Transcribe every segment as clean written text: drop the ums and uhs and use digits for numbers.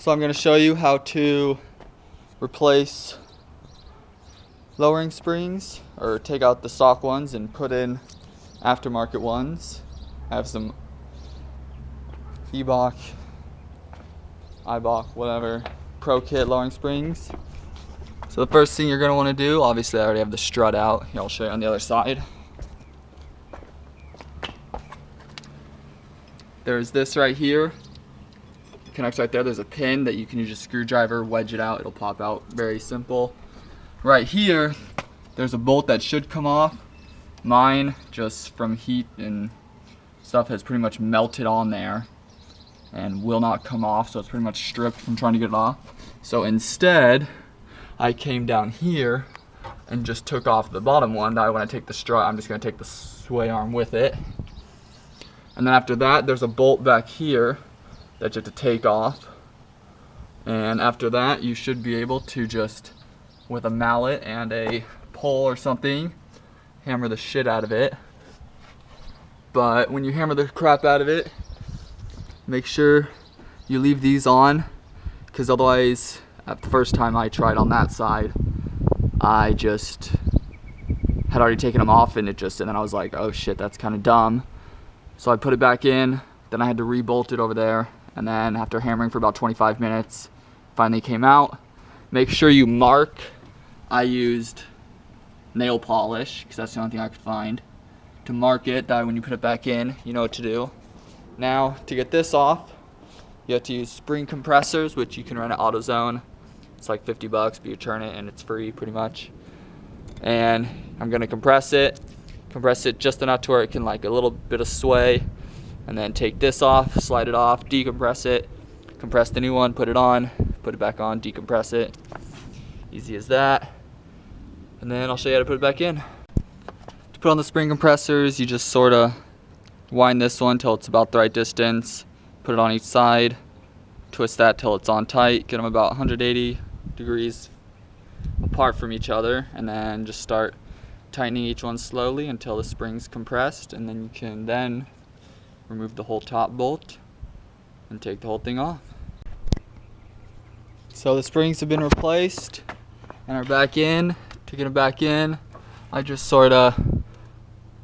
So I'm going to show you how to replace lowering springs, or take out the stock ones and put in aftermarket ones. I have some IBOC, whatever, Pro Kit lowering springs. So the first thing you're going to want to do, obviously I already have the strut out. Here, I'll show you on the other side. There's this right here. Connects right there. There's a pin that you can use a screwdriver, wedge it out, it'll pop out. Very simple. Right here, there's a bolt that should come off. Mine, just from heat and stuff, has pretty much melted on there and will not come off, so it's pretty much stripped from trying to get it off. So instead, I came down here and just took off the bottom one. Now when I take the strut, I'm just going to take the sway arm with it. And then after that, there's a bolt back here that you have to take off. And after that, you should be able to just, with a mallet and a pole or something, hammer the shit out of it. But when you hammer the crap out of it, make sure you leave these on, because otherwise, at the first time I tried on that side, I just had already taken them off, and then I was like, oh shit, that's kind of dumb. So I put it back in, then I had to re-bolt it over there, and then after hammering for about 25 minutes, finally came out. Make sure you mark. I used nail polish, because that's the only thing I could find, to mark it, that when you put it back in, you know what to do. Now, to get this off, you have to use spring compressors, which you can rent at AutoZone. It's like 50 bucks, but you turn it and it's free pretty much. And I'm gonna compress it just enough to where it can, like, a little bit of sway, and then take this off, slide it off, decompress it, compress the new one, put it on, put it back on, decompress it. Easy as that. And then I'll show you how to put it back in. To put on the spring compressors, you just sort of wind this one till it's about the right distance, put it on each side, twist that till it's on tight, get them about 180 degrees apart from each other, and then just start tightening each one slowly until the spring's compressed, and then you can then remove the whole top bolt and take the whole thing off. So the springs have been replaced and are back in. To get them back in, I just sort of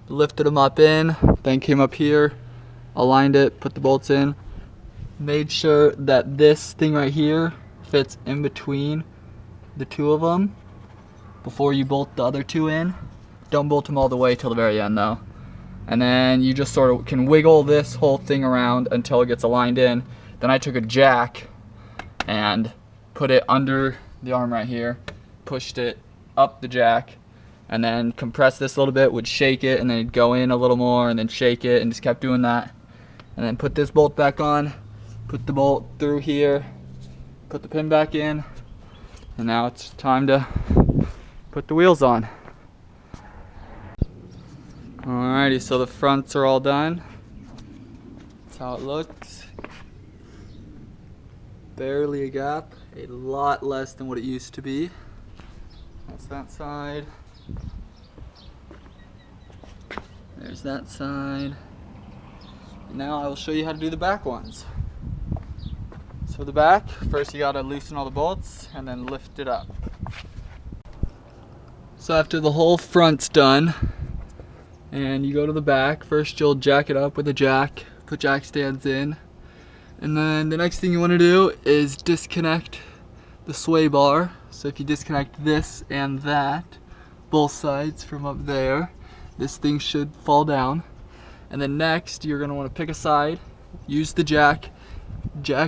lifted them up in, then came up here, aligned it, put the bolts in, made sure that this thing right here fits in between the two of them before you bolt the other two in. Don't bolt them all the way till the very end though. And then you just sort of can wiggle this whole thing around until it gets aligned in. Then I took a jack and put it under the arm right here, pushed it up the jack, and then compressed this a little bit, would shake it, and then it'd go in a little more, and then shake it, and just kept doing that. And then put this bolt back on, put the bolt through here, put the pin back in, and now it's time to put the wheels on. Alrighty, so the fronts are all done. That's how it looks. Barely a gap, a lot less than what it used to be. That's that side. There's that side. Now I will show you how to do the back ones. So the back, first you gotta loosen all the bolts and then lift it up. So after the whole front's done, and you go to the back, first you'll jack it up with a jack, put jack stands in, and then the next thing you want to do is disconnect the sway bar. So if you disconnect this and that, both sides from up there, this thing should fall down. And then next you're going to want to pick a side, use the jack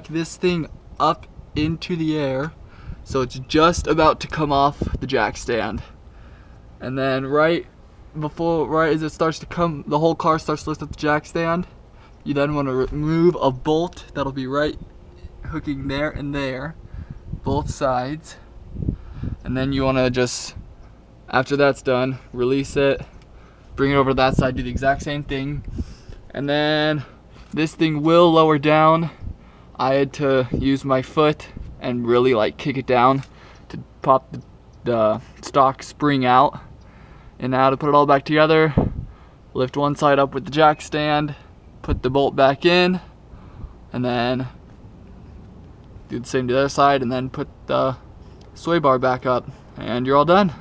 this thing up into the air so it's just about to come off the jack stand. And then right as it starts to come, the whole car starts to lift up the jack stand, you then want to remove a bolt that'll be right hooking there and there, both sides. And then you want to just, after that's done, release it, bring it over to that side, do the exact same thing. And then this thing will lower down. I had to use my foot and really like kick it down to pop the stock spring out. And now to put it all back together, lift one side up with the jack stand, put the bolt back in, and then Do the same to the other side, and then put the sway bar back up, and you're all done.